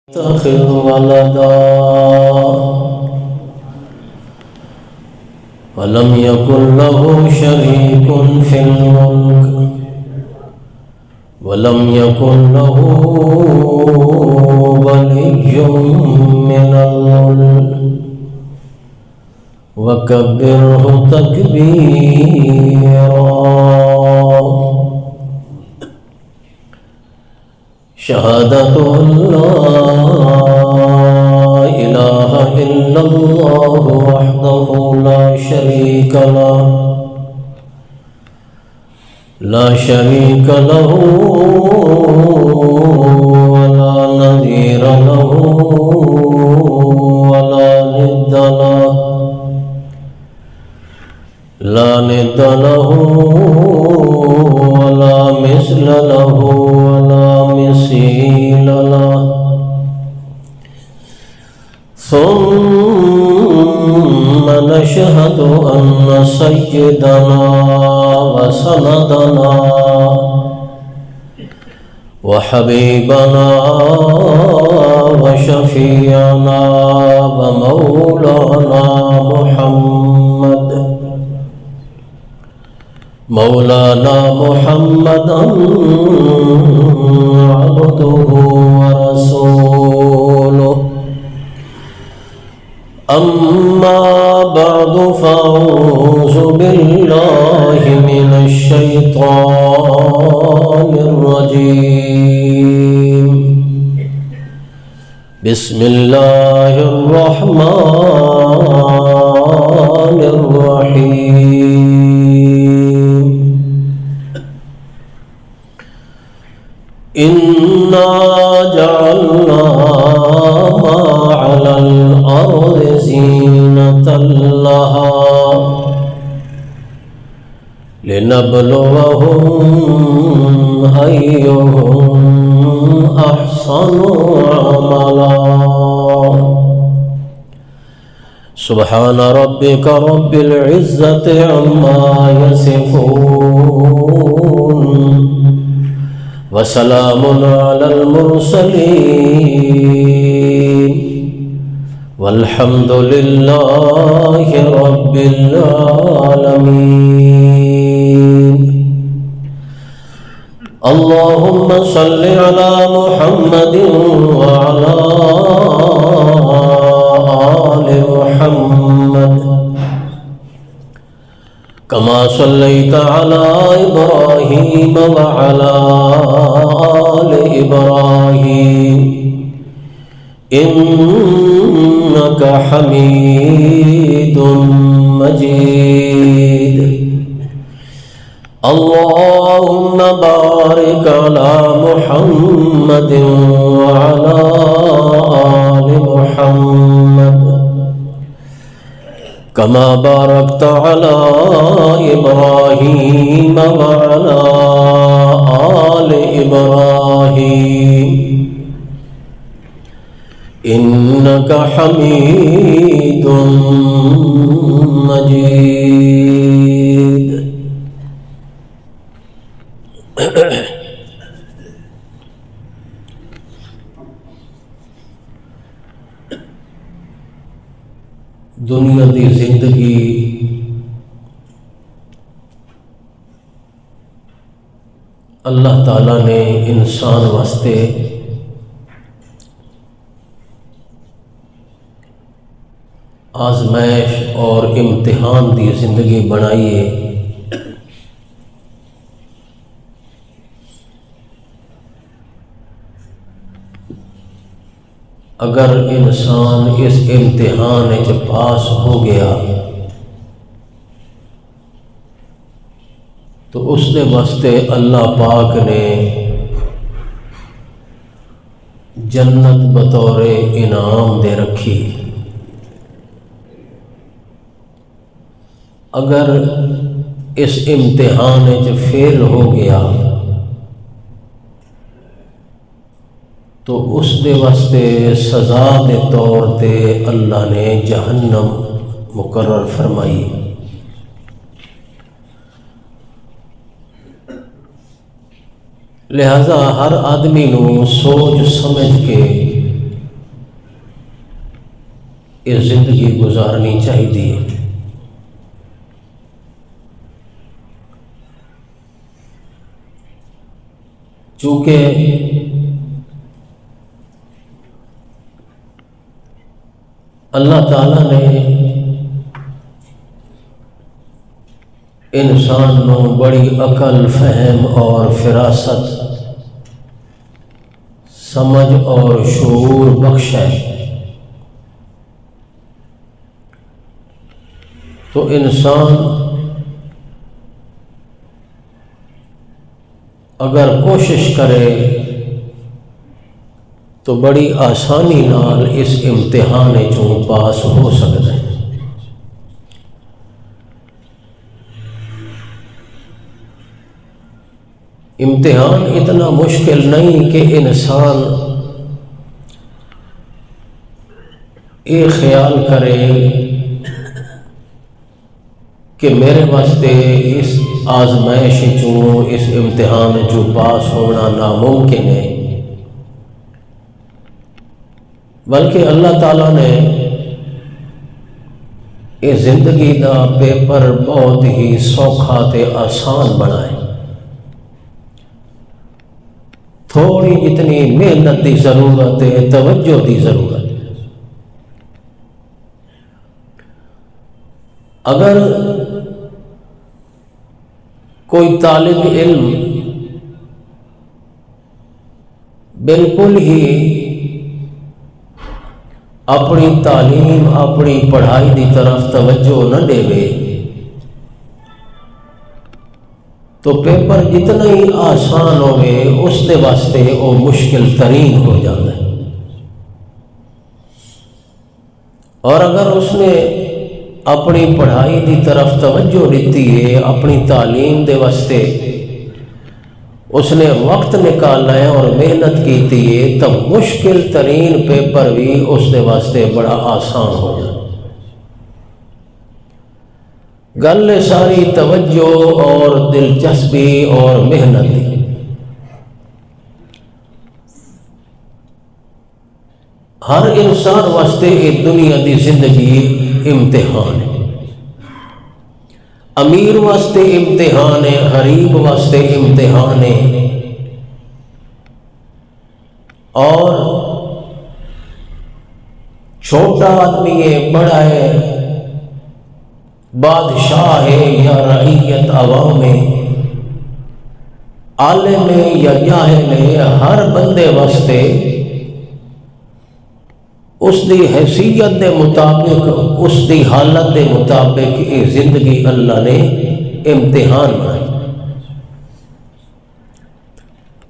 يتخذ ولدا ولم يكن له شريك في الملك ولم يكن له ولي من الملك وكبره تكبيرا. شهادة لا إله إلا الله وحده لا شريك له ولا نظير له ولا ند له ولا مثل له ولا مثيل له. ثم نشهد أن سيدنا وسندنا وحبيبنا وشفيعنا ومولانا مولانا محمدا عبده ورسوله. أما بعد فأعوذ بالله من الشيطان الرجيم. بسم الله الرحمن الرحيم. إنا جعلنا ما على الأرض زينة لها لنبلوهم أيهم أحسن عملا. سبحان ربك رب العزة عما يصفون وسلام على المرسلين والحمد لله رب العالمين. اللهم صل على محمد وعلى آل محمد كما صليت على إبراهيم وعلى آل إبراهيم إنك حميد مجيد. اللهم بارك على محمد وعلى آل محمد كما باركت على إبراهيم وعلى آل إبراهيم إنك حميد مجيد. دنیا دی زندگی اللہ تعالیٰ نے انسان واسطے آزمائش اور امتحان دی زندگی بنائی ہے. اگر انسان اس امتحان وچ پاس ہو گیا تو اس دے واسطے اللہ پاک نے جنت بطور انعام دے رکھی. اگر اس امتحان وچ فیل ہو گیا تو اس دے واسطے سزا دے طور تے اللہ نے جہنم مقرر فرمائی. لہذا ہر آدمی نو سوچ سمجھ کے یہ زندگی گزارنی چاہیے۔ چونکہ اللہ تعالیٰ نے انسان نو بڑی عقل، فہم اور فراست، سمجھ اور شعور بخشا ہے۔ تو انسان اگر کوشش کرے تو بڑی آسانی نال اس امتحان چوں پاس ہو سکتا ہے۔ امتحان اتنا مشکل نہیں کہ انسان یہ خیال کرے کہ میرے واسطے اس آزمائش چوں، اس امتحان چوں پاس ہونا ناممکن ہے، بلکہ اللہ تعالیٰ نے یہ زندگی دا پیپر بہت ہی سوکھا تے آسان بنائے۔ تھوڑی جتنی محنت دی ضرورت ہے، توجہ دی ضرورت ہے۔ اگر کوئی طالب علم بالکل ہی اپنی تعلیم، اپنی پڑھائی دی طرف توجہ نہ دے تو پیپر جتنا ہی آسان ہوئے اس دے واسطے وہ مشکل ترین ہو جاتا ہے۔ اور اگر اس نے اپنی پڑھائی دی طرف توجہ دیتی ہے، اپنی تعلیم دے واسطے اس نے وقت نکالنا ہے اور محنت کیتی ہے، تو مشکل ترین پیپر بھی اس دے واسطے بڑا آسان ہو جاتا ہے۔ گل ساری توجہ اور دلچسپی اور محنت دی۔ ہر انسان واسطے یہ دنیا دی زندگی امتحان ہے۔ امیر واسطے امتحان ہے، غریب واسطے امتحان ہے، اور چھوٹا آدمی ہے، بڑا ہے، بادشاہ ہے یا رعیت عوام ہے، عالم ہے یا جاہل ہے، ہر بندے واسطے اس دی حیثیت دے مطابق، اس دی حالت دے مطابق یہ زندگی اللہ نے امتحان بنائی۔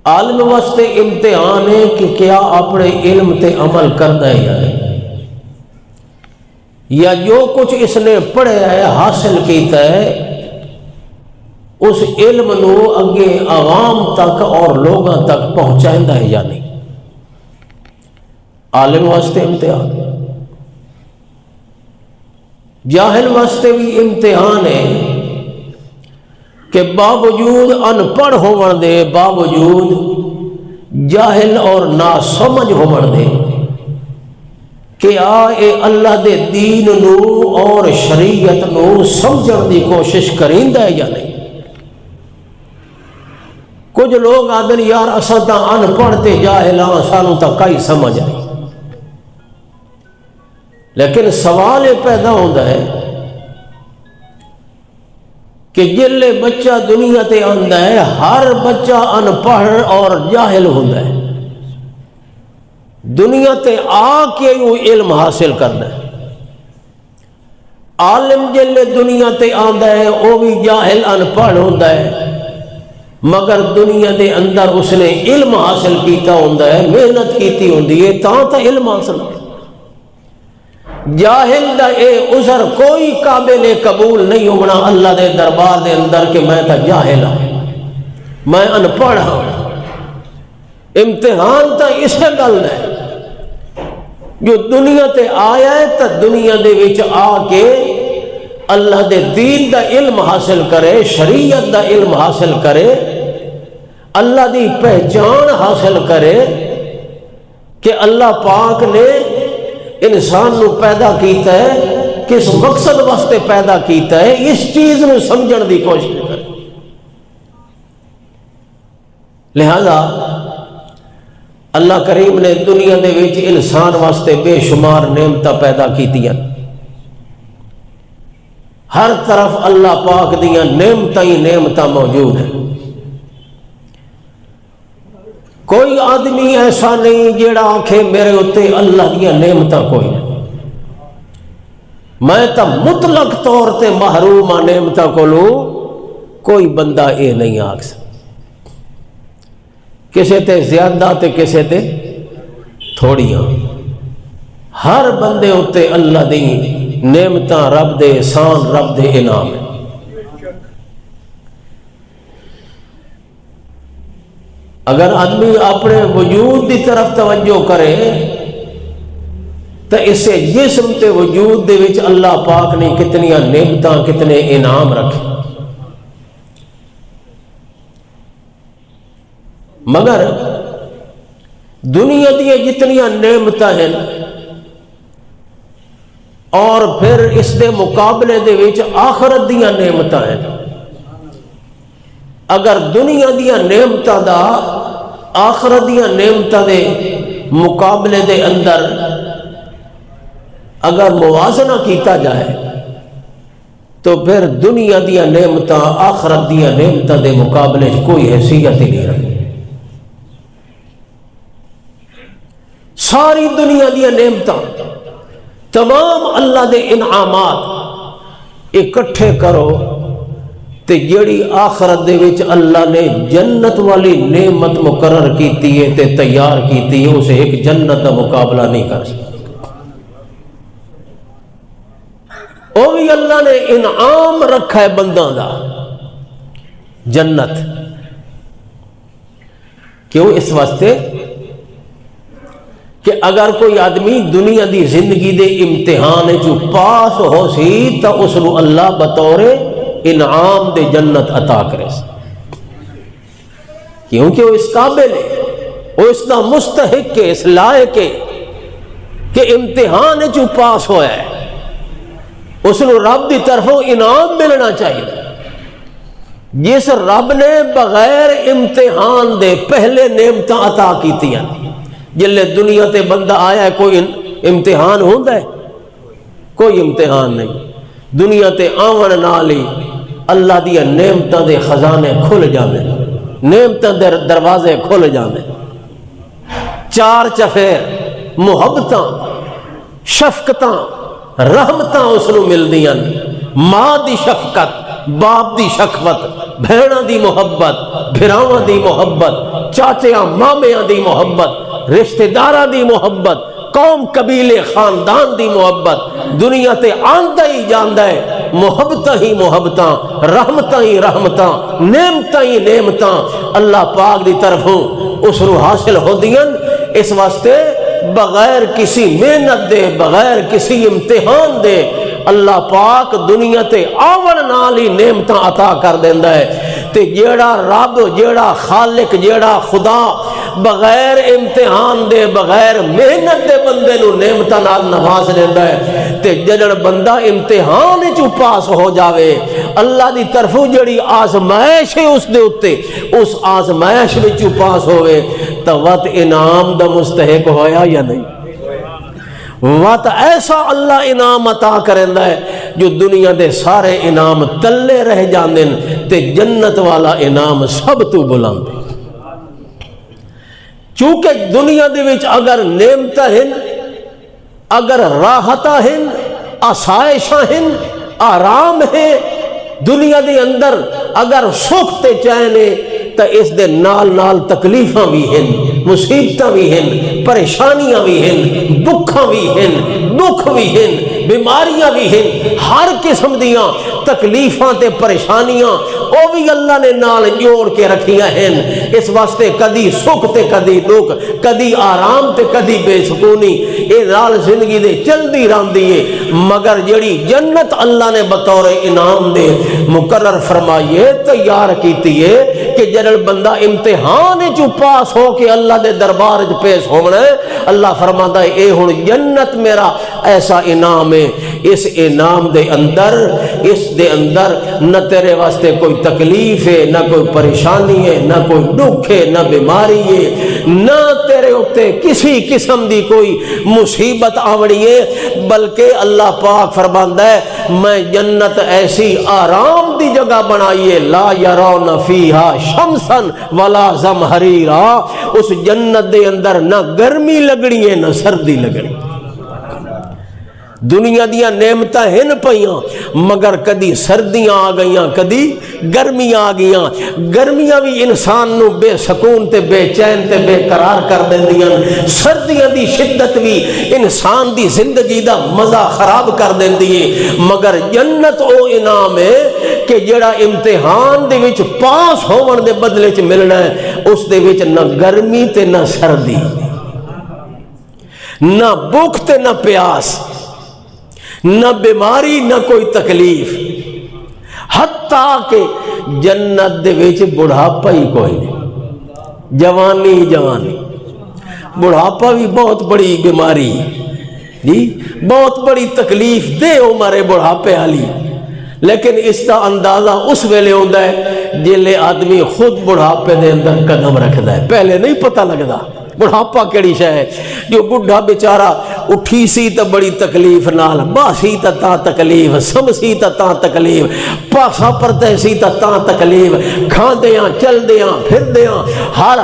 عالم واسطے امتحان ہے کہ کیا اپنے علم تے عمل کرنا ہے یا نہیں، یا جو کچھ اس نے پڑھا ہے، حاصل کیتا ہے، اس علم نو اگے عوام تک اور لوگاں تک پہنچائندا ہے یا نہیں۔ عالم واسطے امتحان، جاہل واسطے بھی امتحان ہے کہ باوجود ان پڑھ ہون دے، باوجود جاہل اور ناسمجھ ہون دے، کہ اے اللہ دے دین نو اور شریعت نو سمجھن دی کوشش کریندا ہے یا نہیں۔ کچھ لوگ آدھن یار اساں تاں ان پڑھ تے جاہل ہاں، سانوں تاں کئی سمجھ نہیں۔ لیکن سوال یہ پیدا ہوتا ہے کہ جلے بچہ دنیا تے آندا ہے، ہر بچہ ان پڑھ اور جاہل ہوتا ہے، دنیا تے آ کے وہ علم حاصل کرنا ہے۔ عالم جلے دنیا تے آندا ہے وہ بھی جاہل ان پڑھ ہوتا ہے، مگر دنیا دے اندر اس نے علم حاصل کیتا ہوتا ہے، محنت کیتی ہوندی ہے، تا علم حاصل ہے۔ جاہل دا اے عذر کوئی قابل قبول نہیں ہونا اللہ دے دربار دے اندر کہ میں تا جاہل ہوں، میں ان پڑھ ہوں۔ امتحان تا اس گل ہے جو دنیا تے آیا ہے تا دنیا دے وچ آ کے اللہ دے دین دا علم حاصل کرے، شریعت دا علم حاصل کرے، اللہ دی پہچان حاصل کرے کہ اللہ پاک نے انسان نو پیدا کیتا ہے کس مقصد واسطے پیدا کیتا ہے، اس چیز نو سمجھن دی کوشش کرے۔ لہذا اللہ کریم نے دنیا دے وچ انسان واسطے بے شمار نعمتاں پیدا کیتیاں، ہر طرف اللہ پاک دیاں نعمتاں ہی نعمتاں موجود ہیں۔ کوئی آدمی ایسا نہیں جیڑا آکھے میرے اتے اللہ دیاں نعمتاں کوئی نہیں، میں تا مطلق طور تے محروم ہاں نعمتاں کولوں، کوئی بندہ اے نہیں آکھ سکتا۔ کسے تے زیادہ تے کسے تے تھوڑیاں، ہر بندے اتے اللہ دی نعمتاں رب دے احسان رب دے انعام ہے۔ اگر آدمی اپنے وجود دی طرف توجہ کرے تو اسے جسم تے وجود دے وچ اللہ پاک نے کتنی نعمتاں کتنے انعام رکھے، مگر دنیا دی جتنی نعمتاں ہیں اور پھر اس دے مقابلے دے وچ آخرت دیاں نعمتاں ہیں۔ اگر دنیا دیاں نعمتاں دا آخرت دیاں نعمتاں دے مقابلے دے اندر اگر موازنہ کیتا جائے تو پھر دنیا دیاں نعمتاں آخرت دیاں نعمتاں دے مقابلے کوئی حیثیت ہی نہیں رکھتی۔ ساری دنیا دیاں نعمتاں تمام اللہ دے انعامات اکٹھے کرو تے جیڑی آخرت دے وچ اللہ نے جنت والی نعمت مقرر کیتی ہے تے تیار کیتی ہے، اسے ایک جنت دا مقابلہ نہیں کر سکتا۔ وہ بھی اللہ نے انعام رکھا ہے بنداں دا جنت، کیوں؟ اس واسطے کہ اگر کوئی آدمی دنیا دی زندگی دے امتحان جو پاس ہو سی تو اس نو اللہ بطور انعام دے جنت عطا کرے، کیونکہ وہ اس قابل ہے، وہ اس کا مستحق ہے، اس لائق ہے کہ امتحان جو پاس ہوا ہے اس نو رب دی طرفوں انعام ملنا چاہیے۔ جس رب نے بغیر امتحان دے پہلے نعمتاں عطا کیتیاں، جلے دنیا تے بندہ آیا ہے کوئی امتحان ہوتا ہے؟ کوئی امتحان نہیں۔ دنیا تے آون نال ہی اللہ دیا نعمتاں دے خزانے کھل جاندے، نعمتاں دے دروازے کھل جاندے، چار چفیر محبتاں شفقتاں رحمتاں اس نو ملدیاں، ماں دی شفقت، باپ دی شفقت، بھیڑاں دی محبت، بھراواں دی محبت، چاچیاں مامیاں دی محبت، رشتہ داراں دی محبت، قوم قبیلے خاندان دی محبت، دنیا تے آندا ہی جاندا ہے محبتاں ہی محبتاں، رحمتاں ہی رحمتاں، نعمتاں ہی نعمتاں اللہ پاک دی طرفوں اس نو حاصل ہوندیاں۔ اس واسطے بغیر کسی محنت دے، بغیر کسی امتحان دے اللہ پاک دنیا تے آون نال ہی نعمتاں عطا کر دیندا ہے۔ تے جیڑا رب، جیڑا خالق، جیڑا خدا بغیر امتحان دے، بغیر محنت دے بندے نو نعمتاں نال نواز دیندا ہے، تے جڑا بندہ امتحان چ پاس ہو جاوے، اللہ دی طرفوں جڑی آزمائش ہے اس دے اتے، اس آزمائش وچ پاس ہوئے تو وقت انعام دا مستحق ہویا یا نہیں؟ وقت ایسا اللہ انعام عطا کرندا ہے جو دنیا دے سارے انعام تلے رہ جاندے تے جنت والا انعام سب تو بلند ہے۔ چونکہ دنیا دے وچ اگر نعمتاں ہیں، اگر راحتاں ہیں، آسائشاں ہیں، آرام ہے دنیا دے اندر، اگر سکھ تے چین ہے تو اس دے نال نال تکلیفاں بھی ہیں، مصیبتاں بھی ہیں، پریشانیاں بھی ہیں، دکھاں بھی ہیں، دکھ بھی ہیں، بیماریاں بھی ہیں، ہر قسم دیاں تکلیفاں تے پریشانیاں وہ بھی اللہ نے نال جوڑ کے رکھیاں ہیں۔ اس واسطے کدی سکھ تے کدی دکھ، کدی آرام تے کدی بے سکونی، اے نال زندگی دے چلدی رہندی ہے۔ مگر جڑی جنت اللہ نے بطور انعام دے مقرر فرمائیے، تیار کیتی ہے کہ جڑا بندہ امتحان چ پاس ہو کے اللہ دے دربار چ پیش ہونا جانا ہے۔ اللہ فرماتا ہے اے ہن جنت میرا ایسا انعام ہے، اس انعام دے اندر نہ تیرے واسطے کوئی تکلیف ہے، نہ کوئی پریشانی ہے، نہ کوئی دکھ ہے، نہ بیماری ہے، نہ تیرے اوتے کسی قسم دی کوئی مصیبت آوڑی ہے، بلکہ اللہ پاک فرماندا ہے میں جنت ایسی آرام دی جگہ بنائی ہے، لا یرون فیہا شمسا ولا زمہریرا، اس جنت دے اندر نہ گرمی لگنی ہے نہ سردی لگنی۔ دنیا دیاں نعمتاں ہن پیاں مگر کدی سردیاں آ گئیاں کدی گرمیاں آ گئیاں۔ گرمیاں بھی انسان نو بے سکون تے بے چین تے بے قرار کر دیندیاں، سردیاں دی شدت بھی انسان دی زندگی دا مزہ خراب کر دیندی ہے، مگر جنت او انعام ہے کہ جڑا امتحان دے وچ پاس ہون دے بدلے چ ملنا ہے، اس دے وچ نہ گرمی تے نہ سردی، نہ بھوک تے نہ پیاس، نہ بیماری نہ کوئی تکلیف، حتیٰ کہ جنت دے وچ بڑھاپا ہی کوئی نہیں، جوانی بڑھاپا بھی بہت بڑی بیماری جی، بہت بڑی تکلیف دے عمر بڑھاپے والی، لیکن اس کا اندازہ اس ویلے ہوندا ہے جلے آدمی خود بڑھاپے دے اندر قدم رکھدا ہے، پہلے نہیں پتہ لگدا بڑھاپا کیڑی شے ہے۔ جو بڈھا بیچارہ اٹھی سی تا بڑی تکلیف نال، باسی تا تکلیف، سمسی تا تکلیف، پاسا پرتے سی تا تکلیف، کھاندیاں چلدیاں پھردیاں ہر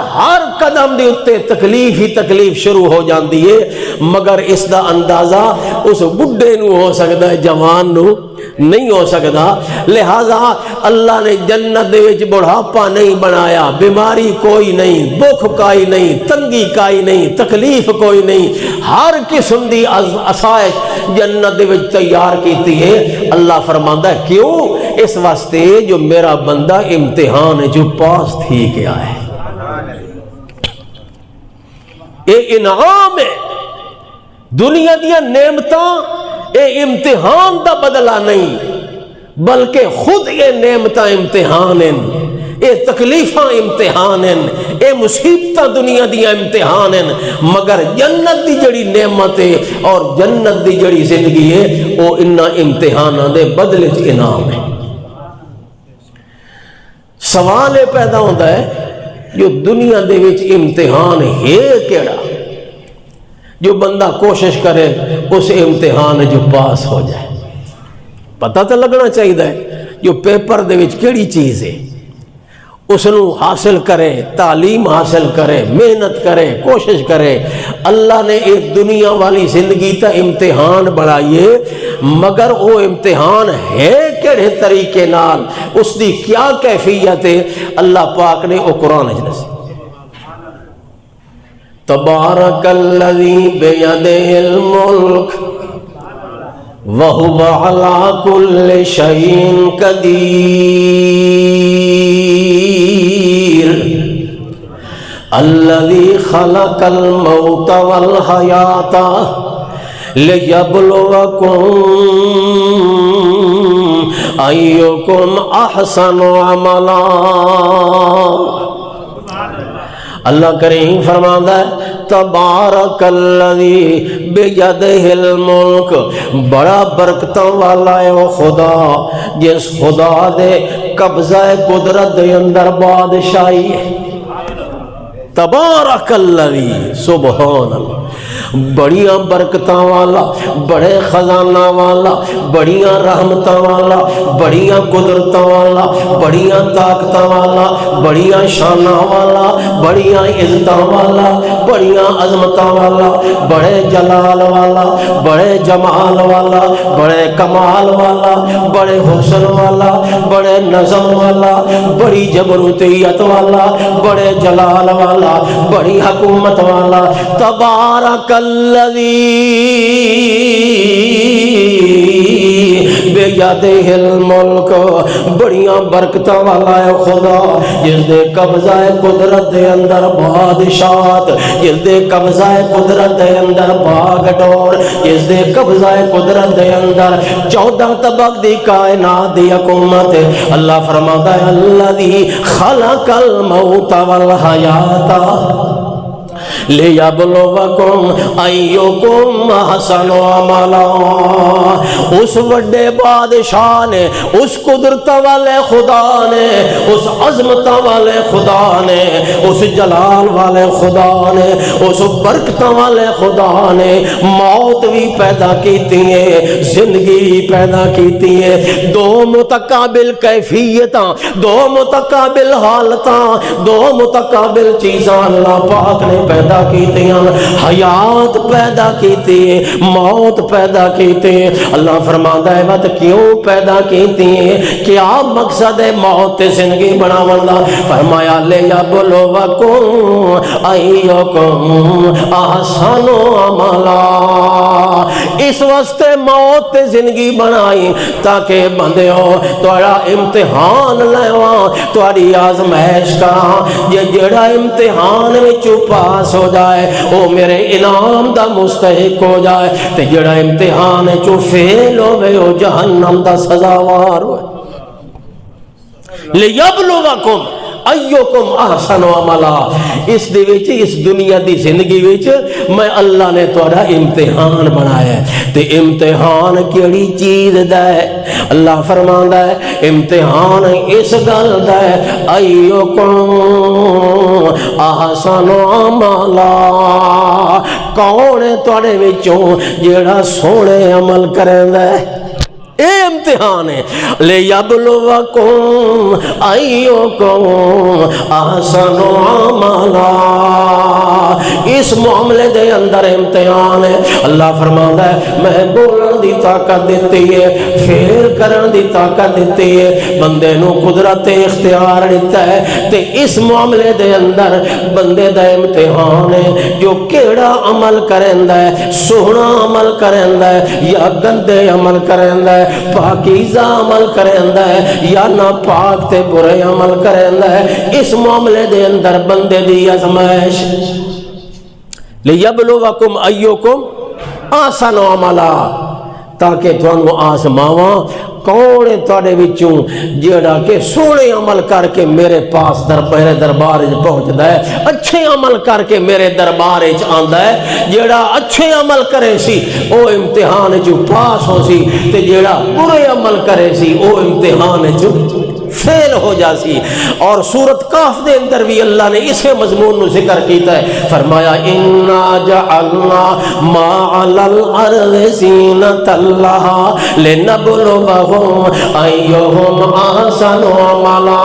قدم دے اتے تکلیف ہی تکلیف شروع ہو جاندی ہے، مگر اس دا اندازہ اس بڈھے نو ہو سکدا ہے، جوان نو نہیں ہو سکتا۔ لہذا اللہ نے جنت دے وچ بڑھاپا نہیں بنایا، بیماری کوئی نہیں، بھوک کوئی نہیں، تنگی کوئی نہیں، تکلیف کوئی نہیں، ہر قسم دی آسائش جنت دے وچ تیار کیتی ہے۔ اللہ فرماندا ہے کیوں؟ اس واسطے جو میرا بندہ امتحان ہے جو پاس تھی گیا ہے، اے انعام ہے، دنیا دیا نعمتاں اے امتحان دا بدلہ نہیں، بلکہ خود اے نعمتاں امتحان ہیں، اے تکلیفاں امتحان ہیں، اے مصیبتاں دنیا دیا امتحان ہیں، مگر جنت دی جڑی نعمت ہے اور جنت دی جڑی زندگی ہے وہ انہاں امتحاناں دے بدلے چ انعام ہے۔ سوال یہ پیدا ہوتا ہے جو دنیا دے وچ امتحان ہے کیڑا، جو بندہ کوشش کرے اس امتحان جو پاس ہو جائے، پتہ تو لگنا چاہیے جو پیپر دے وچ کیڑی چیز ہے، اس نو حاصل کرے، تعلیم حاصل کرے، محنت کرے، کوشش کرے۔ اللہ نے ایک دنیا والی زندگی تا امتحان بڑھائیے، مگر وہ امتحان ہے کیڑے طریقے نال، اس دی کیا کیفیت ہے، اللہ پاک نے وہ قرآن اجلس تبارک الذی بیدہ الملک وَهُوَ عَلَىٰ كُلِّ شَيْءٍ قَدِيرٌ الَّذِي خَلَقَ الْمَوْتَ وَالْحَيَاةَ لِيَبْلُوَكُمْ أَيُّكُمْ أَحْسَنُ عَمَلًا۔ اللہ کریم فرماتا ہے تبارک الذی بیدہ الملک، بڑا برکتوں والا ہے وہ خدا جس خدا دے قبضہ قدرت دے اندر بادشاہی ہے۔ تبارک الذی، سبحان اللہ، بڑیاں برکتاں والا، بڑے خزانہ والا، بڑیاں رحمتاں والا، بڑیاں قدرتاں والا، بڑیاں طاقتاں والا، بڑیاں شاناں والا، بڑیاں عزتاں والا، بڑیاں عظمتاں والا، بڑے جلال والا، بڑے جمال والا، بڑے کمال والا، بڑے حسن والا، بڑے نظم والا، بڑی جبروتیت والا، بڑے جلال والا، بڑی حکومت والا۔ تبارک الذی بیدہ الملک، بڑیاں برکتاں والا ہے خدا جس دے قبضہ قدرت دے اندر بادشاہت، جس دے قبضہ قدرت دے اندر باغ ڈور، جس دے قبضہ قدرت دے اندر 14 طبق دی کائنات دی حکومت۔ اللہ فرماتا ہے الذی خلق الموت والحیات لیبلوکم ایکم احسن عملا۔ اس بڑے بادشاہ نے، اس قدرت والے خدا نے، اس عظمت والے خدا نے، اس جلال والے خدا نے، اس برکت والے خدا نے موت بھی پیدا کیتی ہے، زندگی بھی پیدا کیتی ہے۔ دو متقابل کیفیتاں، دو متقابل حالتاں، دو متقابل چیزاں اللہ پاک نے پیدا کیتی ہیں۔ حیات پیدا کیتی ہے، موت پیدا کیتی ہے۔ اللہ فرماتا ہے بات کیوں پیدا کیتی ہے، کیا مقصد ہے موت زندگی بناون دا؟ فرمایا لیبلوکم ایکم احسن عملا۔ اس واسطے موت زندگی بنائی تاکہ بندیو تھوڑا امتحان لیواں، تھوڑی آزمائش کراں۔ یہ جڑا امتحان وچوں پاس ہو جائے وہ میرے انعام دا مستحق ہو جائے، تے جڑا امتحان وچوں فیل ہوے وہ جہنم دا سزاوار ہوئے۔ لیبلوکم ایکم احسن عملا۔ اس دے وچ، اس دنیا دی زندگی وچ میں اللہ نے تہاڈا امتحان بنایا ہے۔ تے امتحان کیڑی چیز دا ہے؟ اللہ فرماندا ہے امتحان اس گل دا ہے ایکم احسن عملا، کون ہے تہاڈے وچوں جیڑا سونے عمل کریندا ہے؟ اے امتحان ہے۔ لیبلوکم ایکم احسن عملا۔ اس معاملے دے اندر امتحان ہے۔ اللہ فرماتا ہے میں بولن دی طاقت دیتی ہے، فیل کرن دی طاقت دیتی ہے، بندے نو قدرت اختیار دیتا ہے۔ تے اس معاملے دے اندر بندے دا امتحان ہے جو کیڑا عمل کریندا ہے، سونا عمل کریندا ہے یا گندے عمل کریندا ہے، پاکیزہ عمل کریندا ہے یا ناپاک تے برے عمل کریندا ہے۔ اس معاملے دے اندر بندے دی آزمائش لیبلوکم ایکم احسن عملا، تاکہ تانوں آزماواں کون ہے تواڈے وچوں جیڑا کہ سونے عمل کر کے میرے پاس میرے دربار وچ پہنچدا ہے، اچھے عمل کر کے میرے دربار وچ آندا ہے۔ جیڑا اچھے عمل کرے سی او امتحان وچ پاس ہو سی، تے جیڑا برے عمل کرے سی او امتحان وچ فیل ہو جاسی۔ اور سورۃ کہف دے اندر بھی اللہ نے اسے مضمون نو ذکر کیتا ہے، فرمایا انا جعلنا ما علی الارض زینۃ لہا لنبلوہم ایہم احسن عملا۔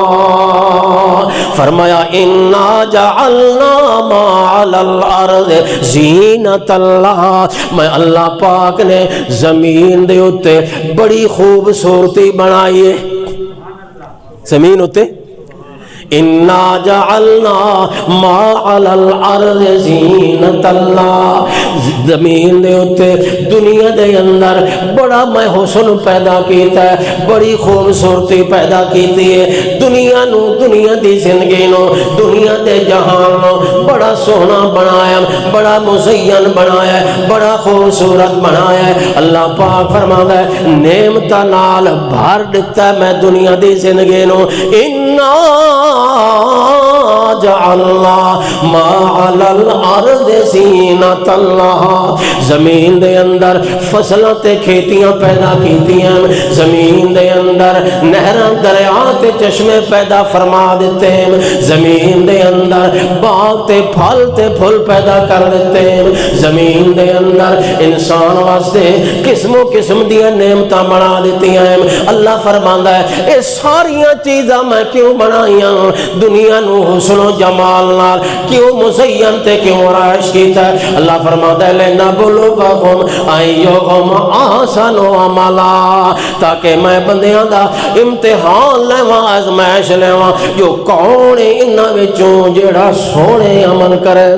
فرمایا انا جعلنا ما علی الارض زینۃ لہا، میں اللہ پاک نے زمین دے اوتے بڑی خوبصورتی بنائی ہے۔ زمین ہوتے انا جعلنا ما علی الارض زینۃ اللہ، زمین دے اوتے دنیا دے اندر بڑا میں حسن پیدا کیتا ہے، بڑی خوبصورتی پیدا کیتی ہے۔ دنیا نو، دنیا دی زندگی نو، دنیا دے جہان نو بڑا سونا بنایا، بڑا مزین بنایا، بڑا خوبصورت بنایا ہے۔ اللہ پاک فرماتا ہے نعمتاں نال بھر دتا میں دنیا دی زندگی نو۔ انا جعلنا ما علی الارض زینۃ لہا، زمین دے اندر فصلاں تے کھیتیاں پیدا کیتیاں، زمین دے اندر نہراں دریاں تے چشمے پیدا فرما دیتے ہیں، زمین دے اندر باغ تے پھل پیدا کر دیتے ہیں، زمین دے اندر انسان واسطے قسم و قسم دیاں نعمتاں بنا دیتی ہیں۔ اللہ فرماندا ہے اے ساریاں چیزاں میں کیوں بنائیاں؟ دنیا نو حسن و جمال نال کیوں مزین تے کیوں رائش کیتا ہے؟ اللہ فرماتا ہے لنبلوکم ایہم احسن عملا، تاکہ میں بندیاں دا امتحان لیواں، آزمائش لیواں جو کون ہے انہاں وچوں جیڑا سونے عمل کرے۔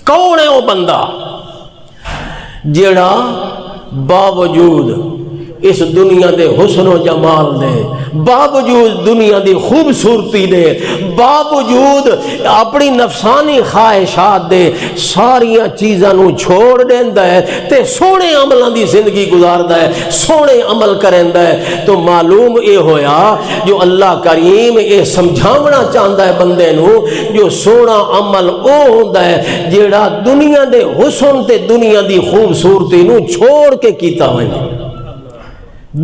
کون ہے وہ بندہ جیڑا باوجود اس دنیا دے حسن و جمال دے باوجود دنیا دی خوبصورتی دے، باوجود اپنی نفسانی خواہشات دے ساریاں چیزاں نو چھوڑ دیندا ہے تے سونے عملاں دی زندگی گزاردا ہے، سونے عمل کریندا ہے۔ تو معلوم اے ہویا جو اللہ کریم اے سمجھاونا چاہندا ہے بندے نو جو سونا عمل او ہوندا ہے جیڑا دنیا دے حسن تے دنیا دی خوبصورتی نو چھوڑ کے کیتا وے،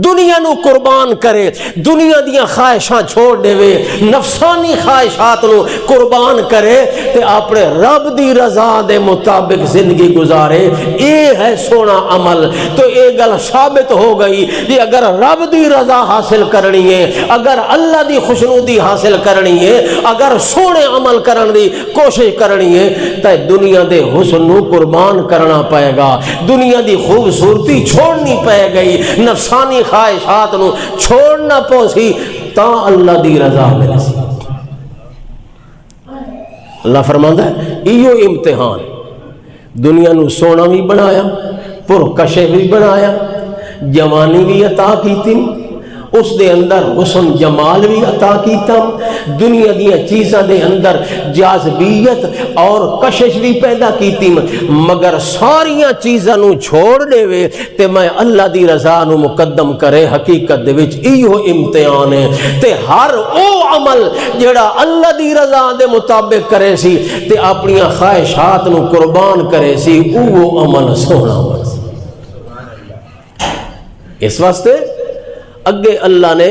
دنیا نو قربان کرے، دنیا دیاں خواہشاں چھوڑ دے وے، نفسانی خواہشات نو قربان کرے تے اپنے رب دی رضا دے مطابق زندگی گزارے، اے ہے سونا عمل۔ تو اے گل ثابت ہو گئی کہ اگر رب دی رضا حاصل کرنی ہے، اگر اللہ دی خوشنودی حاصل کرنی ہے، اگر سونے عمل کرن دی کوشش کرنی ہے تے دنیا دے حسن نو قربان کرنا پائے گا، دنیا دی خوبصورتی چھوڑنی پائے گئی، نفسانی خواہشات نو چھوڑنا پوسی تا اللہ دی رضا ملے سی۔ اللہ فرماندا ہے ایو امتحان، دنیا نو سونا بھی بنایا، پرکشش بھی بنایا، جوانی بھی عطا کیتی، اس دے اندر حسن جمال بھی عطا کیتا، دنیا دیاں چیزاں دے اندر جاذبیت اور کشش بھی پیدا کیتی، مگر ساریاں چیزاں نو چھوڑ دے وے تے میں اللہ دی رضا نو مقدم کرے، حقیقت دے وچ ایہو امتحان ہے۔ تے ہر او عمل جڑا اللہ دی رضا دے مطابق کرے سی تے اپنی خواہشات نو قربان کرے سی، او عمل سونا ہو سی۔ اس واسطے اگے اللہ نے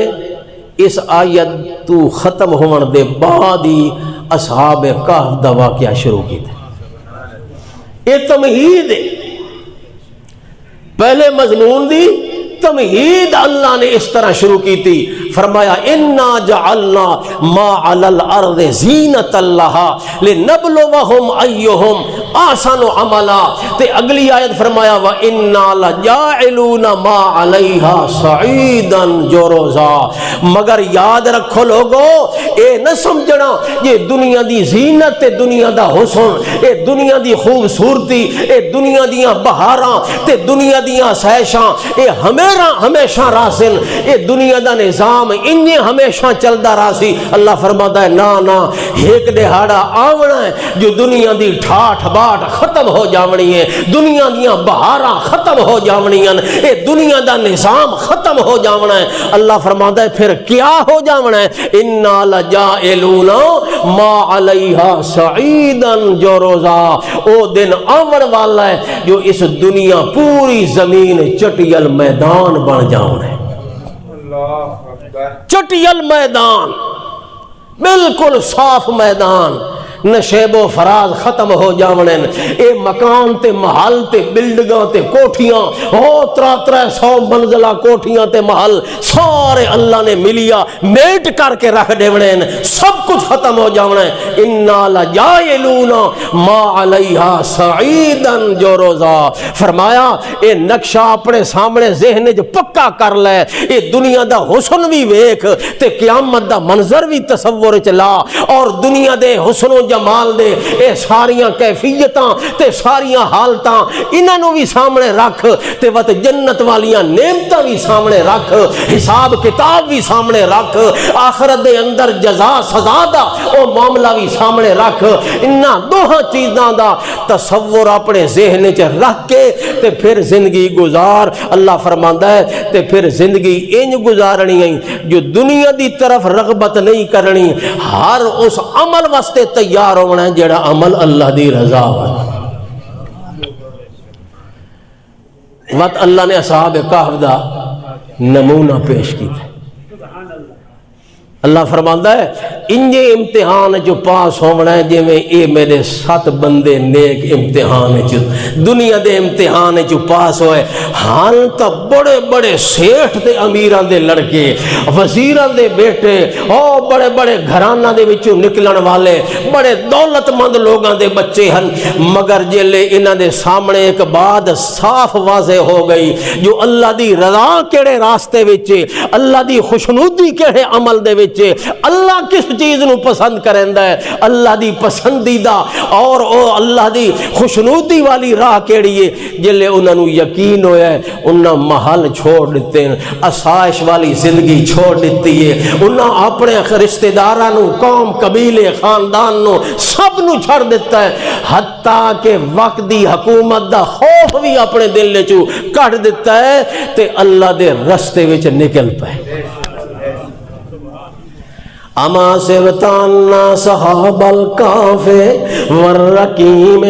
اس آیت تو ختم ہون دے بعد ہی اصحاب کہف دا واقعہ شروع کیتا۔ یہ تمہید ہے، پہلے مضمون دی تمہید اللہ نے اس طرح شروع کی تھی، فرمایا انا جعلنا ما علی الارض زینۃ لہا لنبلوہم ایہم احسن عملا۔ تے اگلی آیت فرمایا وانا لجاعلون ما علیہا صعیدا جرزا۔ مگر یاد رکھو لوگو، اے نہ سمجھنا یہ دنیا دی زینت تے دنیا دا حسن، اے دنیا دی خوبصورتی، اے دنیا دیاں بہاراں تے دنیا دیاں سہشاں، اے ہمیشہ راسن، اے دنیا دا نظام انہیں ہمیشہ چلدا راسی۔ اللہ فرماتا ہے نا نا، ایک دہاڑا آونا ہے جو دنیا دی ٹھاٹھ باٹ ختم ہو جاونی ہے، دنیا دیاں بہاراں ختم ہو جاونی ہیں، اے دنیا دا نظام ختم ہو جاونا ہے۔ اللہ فرماتا ہے پھر کیا ہو جاونا ہے، انا لجاعلون ما علیہا صعیدا جرزا۔ او دن آون والا ہے جو اس دنیا پوری زمین چٹیل میدان بن جاؤں ہے، چٹیل میدان، بالکل صاف میدان، نشیب و فراز ختم ہو جاونن، اے مکان تے محل تے بلڈگاں تے کوٹھیاں، ہو 300 منزلہ کوٹھیاں تے محل سارے اللہ نے ملیا میٹ کر کے رکھ دیونن، سب کچھ ختم ہو جاونا ہے۔ انا لجاعلون ما علیہا صعیدا جرزا۔ فرمایا اے نقشہ اپنے سامنے ذہن جو پکا کر لے، اے دنیا دا حسن بھی ویکھ تے قیامت دا منظر بھی تصور چلا، اور دنیا دے حسن و جمال دے اے ساریاں کیفیتاں تے ساریاں حالتاں انہاں نو بھی سامنے رکھ تے وت جنت والیاں نعمتاں بھی سامنے رکھ، حساب کتاب بھی سامنے رکھ، آخرت دے اندر جزا سزا دا او معاملہ بھی سامنے رکھ، انہاں دوہاں چیزاں دا تصور اپنے ذہن وچ رکھ کے تے پھر زندگی گزار۔ اللہ فرماندا ہے تے پھر زندگی انج گزارنی ہے جو دنیا دی طرف رغبت نہیں کرنی، ہر اس عمل واسطے تیار ہونا ہے جڑا عمل اللہ دی رضا ہو۔ وقت اللہ نے اصحاب کہف دا نمونہ پیش کیا۔ اللہ فرماندا ہے انجے امتحان جو پاس ہونا ہے جی میں اے میرے 7 بندے نیک امتحان جو دنیا دے امتحان جو پاس ہوئے، ہاں تا بڑے بڑے سیٹھ تے امیران دے لڑکے، وزیران دے بیٹے، او بڑے بڑے گھرانہ دے وچوں نکلن والے بڑے دولت مند لوگاں دے بچے ہن، مگر جلے انہاں دے سامنے ایک بات صاف واضح ہو گئی جو اللہ دی رضا کیڑے راستے وچ، اللہ دی خوشنودی کیڑے عمل دے وچ، اللہ کس چیز نو پسند کریندا ہے اللہ دی پسندیدہ اور او اللہ دی خوشنودی والی راہ کیڑی ہے جلے انہاں نو یقین ہویا ہے انہاں محل چھوڑ دیتے ہیں آسائش والی زندگی چھوڑ دیتی ہے انہاں اپنے رشتہ داراں نو قوم قبیلے خاندان نو سب نو چھڑ دیتا ہے حتیٰ کہ وقت دی حکومت دا خوف بھی اپنے دل چوں کٹ دیتا ہے تے اللہ دے رستے وچ نکل پائے اما سبتانا صحاب الکاف والرقیم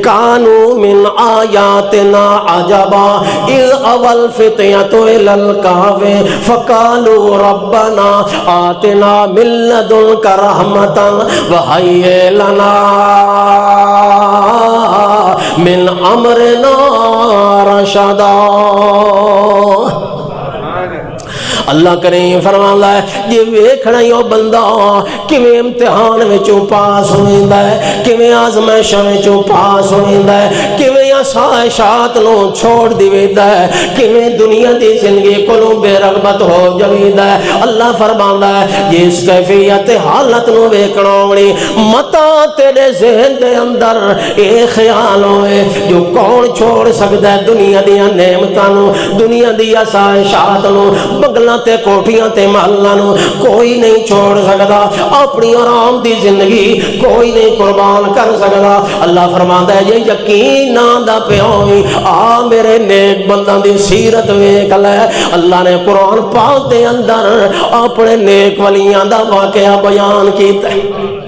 کانو من آیاتنا عجبا اذ اول فتیت الى الکاف فقالوا ربنا آتنا من لدنک رحمتا وحیئ لنا من امرنا رشدا اللہ کریم فرماتا ہے یہ ویکھنا ہی بندہ کیویں امتحان وچوں پاس ہوندا ہے کیویں آزمائشاں وچوں پاس ہوندا ہے کیویں آسائشات نو چھوڑ دیویندا ہے کیویں دنیا دی زندگی کولوں بے رغبت ہو جاویندا ہے اللہ فرماتا ہے جس کیفیت حالت نو ویکھنا ہونی متا تیرے ذہن دے اندر اے خیال ہوئے جو کون چھوڑ سکدا ہے دنیا دیاں نعمتاں نو دنیا دی آسائشات نو بنگلاں تے کوٹھیاں تے محلاں نو کوئی نہیں چھوڑ سکدا اپنی آرام دی زندگی کوئی نہیں قربان کر سکدا اللہ فرماتا ہے یہ یقین نہ دا پیوی آ میرے نیک بنداں دی سیرت ویکھ لے اللہ نے قرآن پاک دے اندر اپنے نیک ولیاں دا واقعہ بیان کیتا ہے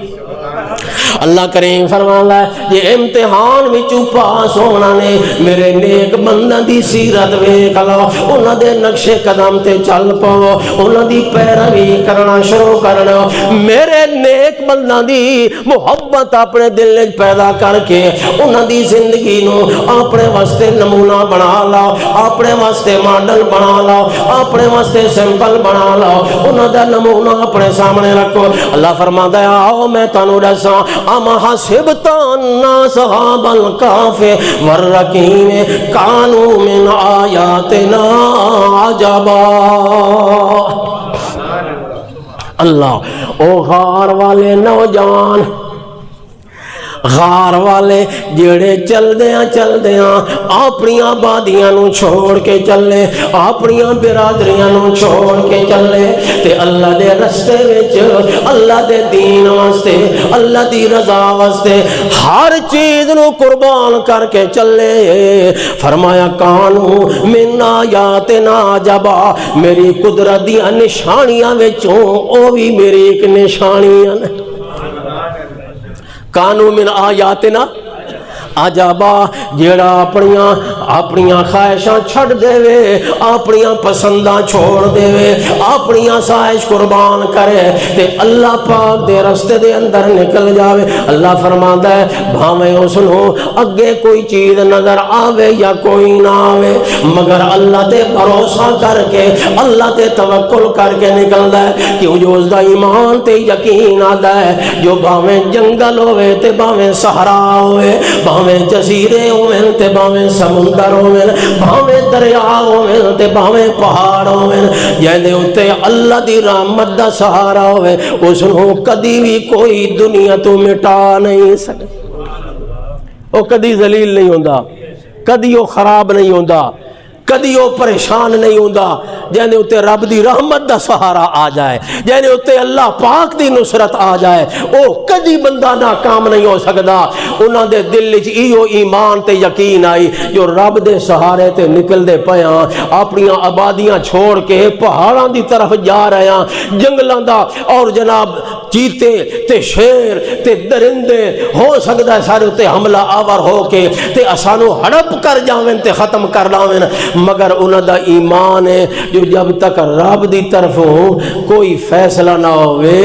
اللہ کریم فرماتا ہے یہ امتحان وچوں پاس ہونا نے میرے نیک بنداں دی سیرت ویکھ لو انہاں دے نقش قدم تے چل پاؤ انہاں دی پیروی کرنا شروع کرنا میرے نیک بنداں دی محبت اپنے دل وچ پیدا کر کے انہاں دی زندگی نو اپنے واسطے نمونہ بنا لو اپنے واسطے ماڈل بنا لو اپنے واسطے سمپل بنا لو انہاں دا نمونہ اپنے سامنے رکھو اللہ فرماتا ہے آؤ میں تانوں دساں اما حسبت ان اصحاب الکہف والرقیم کانوا من آیاتنا عجبا اللہ او غار والے نوجوان غار والے جڑے چل دیاں اپنی آبادیاں نو چھوڑ کے چلے اپنی برادریاں نو چھوڑ کے چلے تے اللہ دے رستے وچ اللہ دے دین واسطے اللہ دی رضا واسطے ہر چیز نو قربان کر کے چلے فرمایا کانو من آیاتنا عجبا میری قدرت دی نشانیاں وچوں او بھی میری ایک نشانیاں کانو من آیاتنا عجبا جیڑا اپنیاں خواہشاں چھڑ دے وے اپنیاں پسنداں چھوڑ دے وے اپنیاں خواہش قربان کرے تے اللہ پاک دے رستے دے اندر نکل جاوے اللہ فرماتا ہے بھاویں اس نو اگے کوئی چیز نظر آوے یا کوئی نہ آوے مگر اللہ تے بھروسہ کر کے اللہ تے توکل کر کے نکلدا ہے کیوں جو اس دا ایمان تے یقین آتا ہے جو بھاویں جنگل ہوئے تے بھاویں صحرا ہوئے بھاویں جزیرے ہوئے تے بھاویں سمندر ہوئے بھاویں دریا ہوئے تے بھاویں پہاڑ ہوئے جیندے اتے اللہ دی رحمت دا سہارا ہوئے اس نو کدی بھی کوئی دنیا تو مٹا نہیں سکے وہ کدی ذلیل نہیں ہوندا کدی وہ خراب نہیں ہوندا کدی وہ پریشان نہیں ہوندا جینے اتے رب دی رحمت دا سہارا آ جائے جینے اتے اللہ پاک دی نصرت آ جائے او کدی بندہ ناکام نہیں ہو سکدا انہاں دے دل وچ ایو ایمان تے یقین آئی جو رب دے سہارے تے نکل دے پیاں اپنی آبادیاں چھوڑ کے پہاڑاں دی طرف جا رہے ہیں جنگلاں دا اور جناب چیتے تے شیر تے درندے ہو سکدا ہے سارے تے حملہ آور ہو کے تے اسانو ہڑپ کر جاویں تے ختم کر لاویں مگر انہاں دا ایمان ہے جو جب تک رب دی طرفوں کوئی فیصلہ نہ ہوئے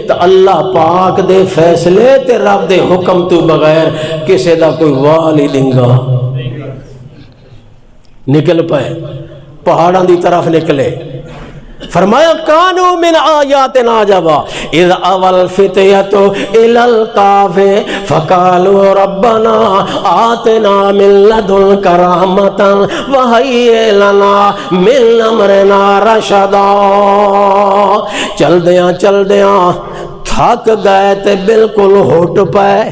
تو اللہ پاک دے فیصلے تے رب دے حکم تو بغیر کسے دا کوئی والی دنگا نکل پائے پہاڑاں دی طرف نکلے فرمایا کانو من آیاتنا عجبا اذ اول فتیت الى الکہف فقالوا ربنا آتنا من لدنک رحمتا وہیئ لنا من امرنا رشدا چل دیاں تھک گئے تے بالکل ہوٹ پائے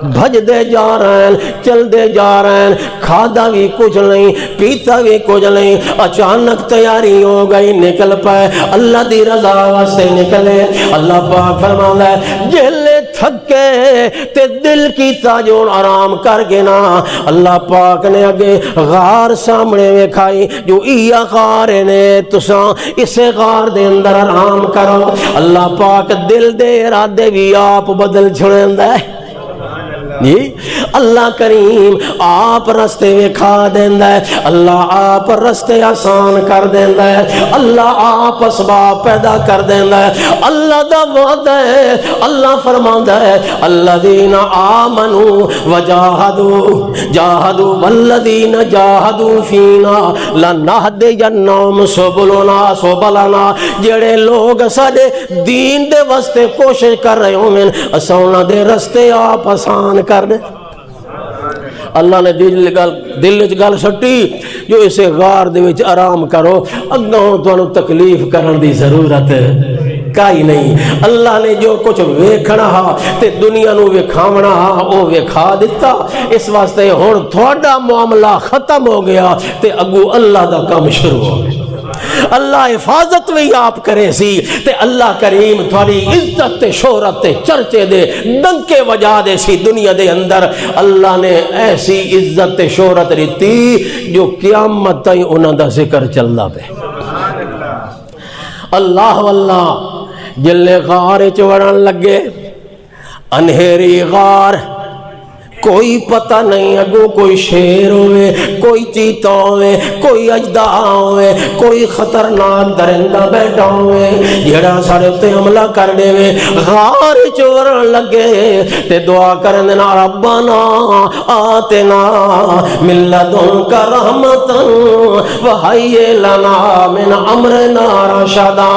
بھج دے جا رہے ہیں چل دے جا رہے ہیں کھادا بھی کچھ نہیں پیتا بھی کچھ نہیں اچانک تیاری ہو گئی نکل پائے اللہ دی رضا واسطے نکلے اللہ پاک فرماتا ہے جہلے تھکے تے دل کی تاجون آرام کر کے نا اللہ پاک نے اگے غار سامنے وکھائی جو ایا غار نے تساں اسے غار دے اندر آرام کرو اللہ پاک دل دے ارادے بھی آپ بدل چھڑیندا ہے اللہ کریم آپ رستے وکھا دیندا ہے اللہ آپ رستے آسان کر دیندا ہے اللہ آپ اسباب پیدا کر دیندا ہے اللہ دا وعدہ ہے اللہ فرماندا ہے الذین آمنوا جاہدوا والذین جاہدوا فینا لنہدینہم سبلنا جڑے لوگ ساڈے دین دے واسطے کوشش کر رہے ہوں اساں انہاں دے رستے آپ آسان کر دے اللہ نے دل وچ گل سٹی جو اسے غار دے وچ آرام کرو اگوں تانوں تکلیف کرن دی ضرورت کائی نہیں اللہ نے جو کچھ ویکھنا ہا تے دنیا نو ویکھاونا ہا او ویکھا دیتا اس واسطے ہن تھوڑا معاملہ ختم ہو گیا تے اگوں اللہ دا کام شروع ہو گیا اللہ حفاظت بھی آپ کرے سی تے اللہ کریم تھوڑی عزت تے شہرت تے چرچے دے ڈنکے وجہ دے سی دنیا دے اندر اللہ نے ایسی عزت تے شہرت رہتی جو قیامت تائیں انہاں دا ذکر چلدا پے اللہ واللہ جلے غار چوڑن لگے انہیری غار کوئی پتہ نہیں اگو کوئی شیر ہوئے کوئی چیتا ہوئے کوئی اجدہ ہوئے کوئی خطرناک درندہ بیٹھا ہوئے جڑا سارے تے حملہ کر دے وے غار چورن لگے تے دعا کرن دینا ربنا آتنا من لدنک رحمتا وحیئ لنا من امرنا رشدا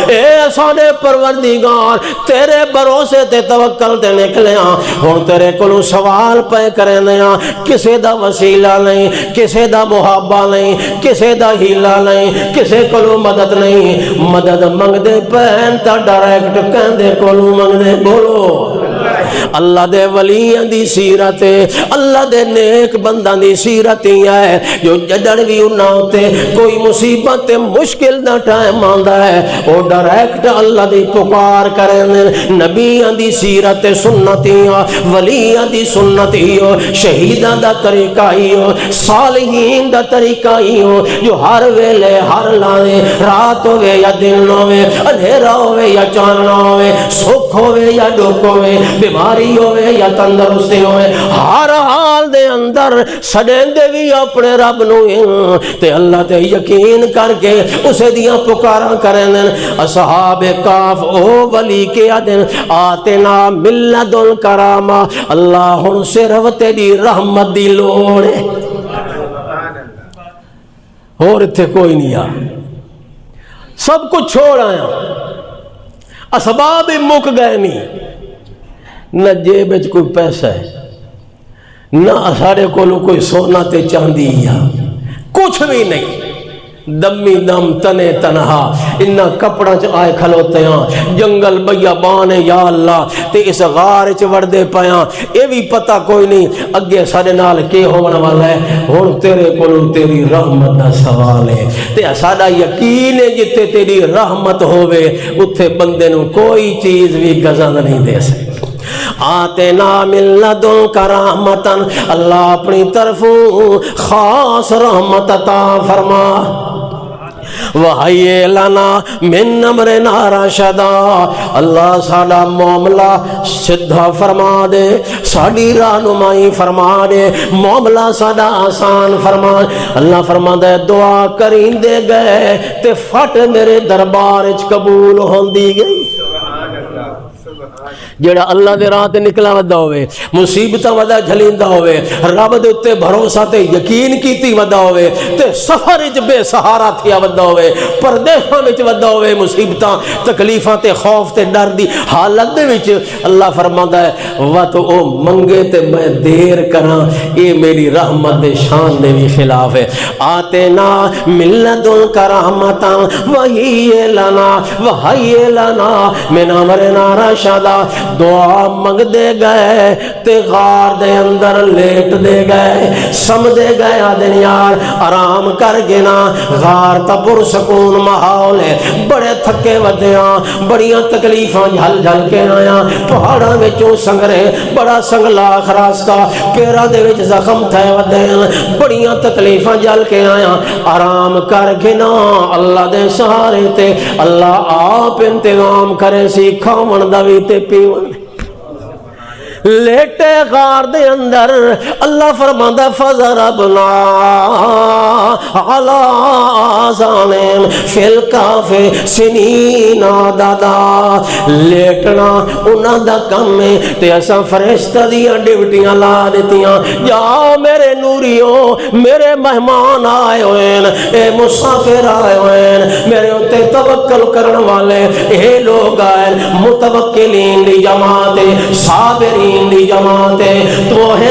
اے سارے پروردگار تیرے بھروسے تے توکل تے نکلیاں ہن تیرے کولوں سوال پہ کریں نیا کسے دا وسیلہ نہیں کسے دا محابہ نہیں کسے دا ہیلہ نہیں کسے کلو مدد نہیں مدد منگ دے پہن تا ڈائریکٹ کہن دے کلو منگ دے بولو اللہ دے ولیاں دی سیرت اللہ دے نیک بنداں دی سیرت ہے جو جدڑ بھی انہاں ہوتے کوئی مصیبت مشکل دا ٹائم آندا ہے وہ ڈائریکٹ اللہ دی پکار کریں نبیاں دی سیرت سنتیاں ولیاں دی سنت شہیدان دا طریقہ ہی ہو صالحین دا طریقہ ہی ہو جو ہر ویلے ہر لانے رات ہوئے یا دن ہوئے اندھیرا ہوئے یا چاننا ہوئے سکھ ہوئے یا دکھ ہوئے بیماری ہوئے یا تندرستی ہوئے ہر حال دے اندر سڈیندے بھی اپنے رب نو تے اللہ تے یقین کر کے اسے دیاں پکاراں کریں اصحاب کاف او ولی کے دن آتنا من لدن کرامہ اللہ ہن صرف تیری رحمت دی لوڑ ہے اور اتھے کوئی نہیں آ سب کچھ چھوڑ آیا اسباب مک گئے نہیں نہ جیب وچ کوئی پیسہ ہے نہ سارے کولو کوئی سونا تے چاندی یا کچھ بھی نہیں دمی دم تنے تنہا انہا کپڑا آئے کھلوتے ہیں جنگل بیابان یا اللہ تے اس غار وڑ دے پایا اے بھی پتہ کوئی نہیں اگے سارے نال کے ہونا والا ہے ہن تیرے کولو تیری رحمت دا سوال ہے تے ساڈا یقین ہے جتے تیری رحمت ہوئے اتھے بندے نو کوئی چیز بھی گزند نہیں دے سکتے آتنا من لدنک رحمتاً اللہ اپنی طرف خاص رحمت عطا فرما وحیئ لنا من امرنا رشدا اللہ ساڈا معاملہ سدھا فرما دے ساڈی رہنمائی فرما دے معاملہ ساڈا آسان فرما اللہ فرماندا ہے دعا کریندے گئے تے فٹ میرے دربار وچ قبول ہوندی گئی جڑا اللہ دے راہ تے نکلا ودا ہوئے، مصیبتاں ودا جھلیندا ہوئے، رب دے اُتے بھروسہ تے یقین کیتی ودا ہوئے، تے سفر وچ بے سہارا تھیا ودا ہوئے، پردیساں وچ ودا ہوئے، مصیبتاں تکلیفاں تے خوف تے ڈر دی حالت دے وچ اللہ فرماندا ہے وت او منگے تے میں دیر کراں، اے میری رحمت دے شان دے بھی خلاف ہے۔ آتنا من لدنک رحمتا وہی لنا من امرنا رشدا، دعا منگ دے گئے تے غار دے اندر لیٹ دے گئے، سم دے گئے آدن یار آرام کر گنا، غار تا پرسکون ماحول ہے، بڑے تھکے ودیاں، بڑیاں تکلیفاں جھل جھل کے آیا، پہاڑاں وچوں سنگرے، بڑا سنگلاخ راستہ، پیرا دے وچ زخم تھے ودیاں، بڑیاں تکلیفاں جھل کے آیا، آرام کر گنا اللہ دے سہارے تے، اللہ آپ انتظام کرے سی کھاون دا وی تے پیون دا۔ لیٹے غار دے اندر اللہ فرماندا فضربنا علی آذانہم فی الکہف سنین عددا، لیٹنا انہاں دا کم ہے تے اساں فرشتہ دیاں ڈیوٹیاں لا دیتیاں، جاؤ میرے نوریو، میرے مہمان آئے ہوئے، اے مسافر آئے ہوئے، میرے اتے توکل کرن والے اے لوگ آئے، متوکلین دی جماعت، صابرین دی جماعت،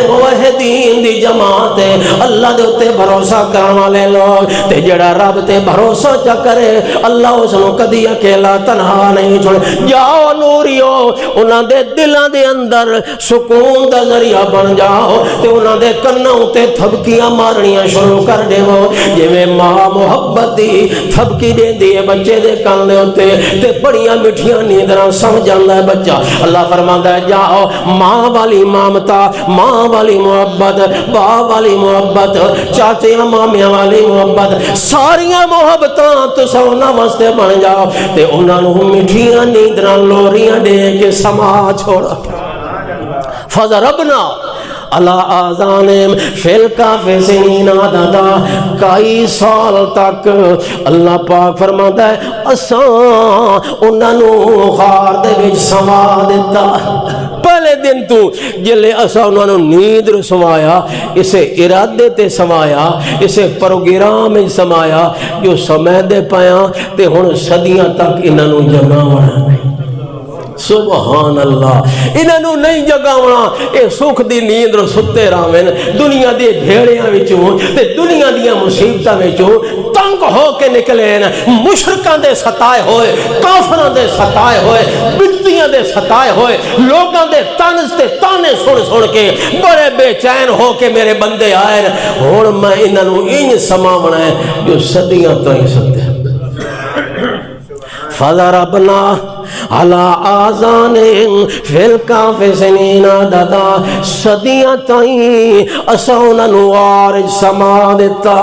موحدین دی جماعت، اللہ دے اتے بھروسہ کرن والے لوگ، تے جڑا رب تے بھروسہ چا کرے اللہ اس نو کدی اکیلا تنہا نہیں چھوڑے۔ جاؤ نوریو انہاں دے دلاں دے اندر سکون دا ذریعہ بن جاؤ، تے انہاں دے کناں تے تھبکیاں مارنیاں شروع کر دیو، جویں ماں محبت دی تھبکی دیندی ہے بچے دے کن دے اتے، تے بڑیاں میٹھیاں نیندراں سو جاندا ہے بچہ۔ اللہ فرماندا ہے جاؤ ماں والی مامتا، ماں والی محبت، باپ والی محبت، چاچیاں مامیاں والی محبت، ساریاں محبتاں تو سونا واسطے بن جاؤ، تے انہاں نو میٹھیاں نیندراں لوریاں دے کے سما چھوڑا۔ فضربنا علی آذانہم فی الکہف سنین عددا، کئی سال تک اللہ پاک فرماتا ہے اساں انہاں نو غار دے وچ سما دیتا۔ پہلے دن تو جلے اساں انہاں نو نیند سوایا، اسے ارادے تے سوایا، اسے پروگرام میں سمایا، جو سمے دے پایا تے ہن صدیاں تک انہاں نو جگاونا نہیں۔ سبحان اللہ، انہاں نو نہیں جگاونا، اے سکھ دی نیند رو ستے راوین، دنیا دے گھیڑیاں وچوں تے دنیا دیاں مصیبتاں وچوں تنگ ہو کے نکلے، مشرکاں دے ستائے ہوئے، کافراں دے ستائے ہوئے، بدتیاں دے ستائے ہوئے، لوگاں دے طنز تے تانے سن کے بڑے بے چین ہو کے میرے بندے آئے، ہن میں انہاں نو انج سماونا ہے جو صدیاں تائیں ستے۔ فضربنا علی آذانہم فی الکہف سنین عددا، صدیاں تائیں اساں انہاں نو عارج سما دیتا،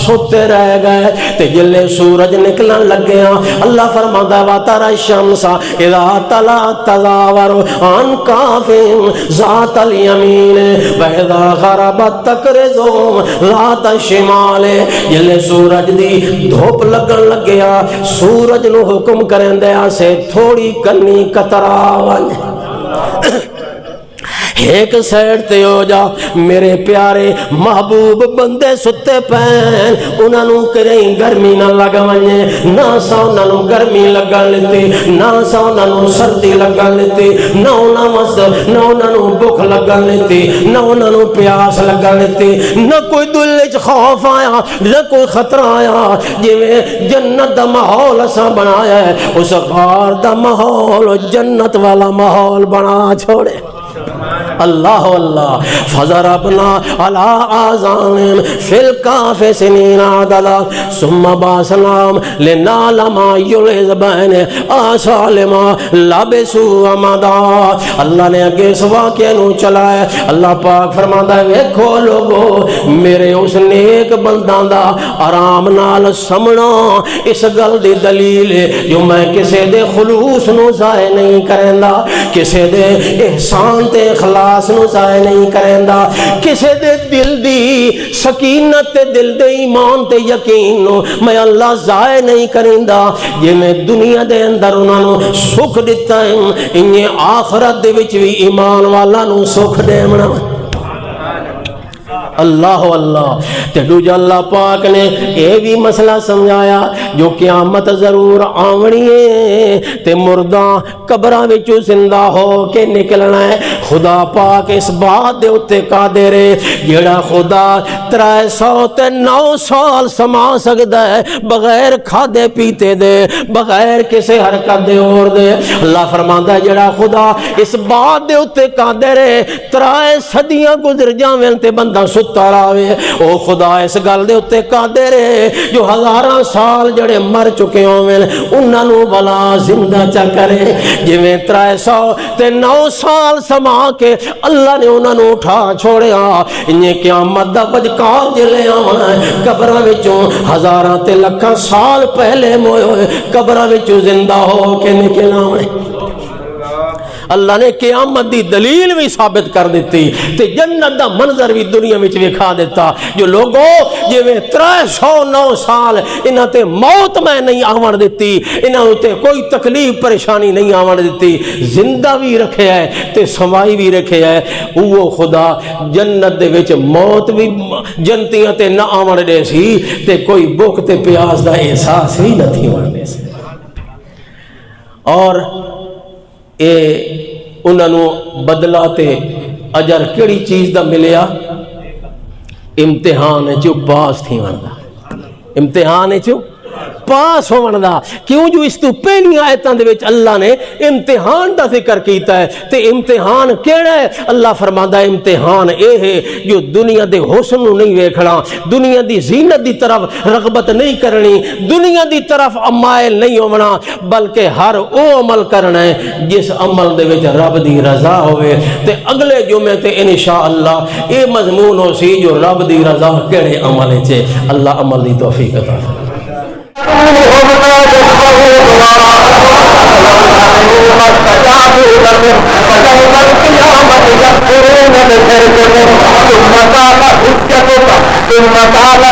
ستے رہ گئے، تے جلے سورج نکلن لگیا اللہ فرماتا ہے وَتَرَى الشَّمْسَ إِذَا طَلَعَت تَزَاوَرُ عَنْ كَهْفِهِمْ ذَاتَ الْيَمِينِ وَإِذَا غَرَبَت تَقْرِضُهُمْ ذَاتَ الشِّمَالِ، جلے سورج دی دھوپ لگن لگیا، سورج نو حکم کرن دیا سے تھوڑی کنی کترا ایک سائڈ تے ہو جا، میرے پیارے محبوب بندے ستے پین، انہاں نو کریں گرمی نہ لگا ونجے، نہ سا انہاں نو گرمی لگا لیتی، نہ سا انہاں نو سردی لگا لیتی، نہ انہاں مزد، نہ انہاں نو بھوک لگا لیتی، نہ انہاں نو پیاس لگا لیتی، نہ کوئی دل وچ خوف آیا، نہ کوئی خطرہ آیا، جویں جنت دا ماحول اساں بنایا ہے، اس غار دا ماحول جنت والا ماحول بنا چھوڑے۔ اللہ اللہ فضربنا علی آذانہم فی الکہف سنین عددا ثم بعثناہم لنعلم ای الحزبین احصی لما لبثوا امدا۔ اللہ نے آگے اس واقعے نو چلائے، اللہ پاک فرماتا ہے ویکھو لوگو میرے اس نیک بنداں دا آرام نال سمنا اس گل دی دلیل ہے جو میں کسے دے خلوص نو ضائع نہیں کریندا، کسے دے احسان تے اخلاص احساس نو ضائع نہیں کریندا، کسے دے دل دی سکینت تے دل دے ایمان تے یقین نو میں اللہ ضائع نہیں کریندا۔ جے میں دنیا دے اندر انہاں نو سکھ دتا ہے، انہیں آخرت دے وچ بھی ایمان والا نو سکھ دیونا۔ اللہ اللہ تے دوجا اللہ پاک نے یہ بھی مسئلہ سمجھایا جو قیامت ضرور آونی ہے تے مردہ قبراں وچوں زندہ ہو کے نکلنا ہے۔ خدا پاک اس بات دے اتے قادر ہے، جڑا خدا 309 سال سما سکدا ہے بغیر کھادے پیتے دے، بغیر کسی حرکت دے اور دے۔ اللہ فرماندا ہے جڑا خدا اس بات دے اتے قادر ہے 3 صدیاں گزر جاویں تے بندہ ستا رہے، او خدا اس گل دے اتے قادر ہے جو 1000 سال جڑے مر چکے ہوئے انہاں نو بلا زندہ چا کرے۔ جویں 309 سال سما کے اللہ نے انہاں نو اٹھا چھوڑیا، انہیں قیامت دا وجکار جلے آونا ہے قبراں وچوں 1000 تے لکھاں سال پہلے موئے ہوئے قبراں وچوں زندہ ہو کے نکل آونے۔ اللہ نے قیامت دی دلیل بھی ثابت کر دیتی تے جنت دا منظر بھی دنیا میں وکھا دیتا۔ جو لوگوں جویں 309 سال انہاں تے موت میں نہیں آون دیتی، انہاں تے کوئی تکلیف پریشانی نہیں آون دیتی، زندہ بھی رکھے ہے تے سمائی بھی رکھے ہے، وہ خدا جنت دے وچ موت بھی جنتیاں تے نہ آون دے سی تے کوئی بھوک تے پیاس دا احساس بھی نہ تھی آون دے سی۔ اور اے انہاں نو بدلہ تے اجر کیڑی چیز دا ملیا؟ امتحان چو پاس تھی وندا، امتحان چو پاس ہو وندا۔ کیوں جو اس تو پہلی آیتاں دے وچ اللہ نے امتحان دا ذکر کیتا ہے تے امتحان کیڑا ہے؟ اللہ فرماندا ہے امتحان اے ہے جو دنیا دے حسن نو نہیں ویکھنا، دنیا دی زینت دی طرف رغبت نہیں کرنی، دنیا دی طرف مائل نہیں ہونا، بلکہ ہر او عمل کرنا ہے جس عمل دے وچ رب دی رضا ہوئے۔ تے اگلے جمعے تے انشاءاللہ اے مضمون ہو سی جو رب دی رضا کیڑے عمل چے۔ اللہ عمل دی توفیق عطا فرمائے۔ ثم قال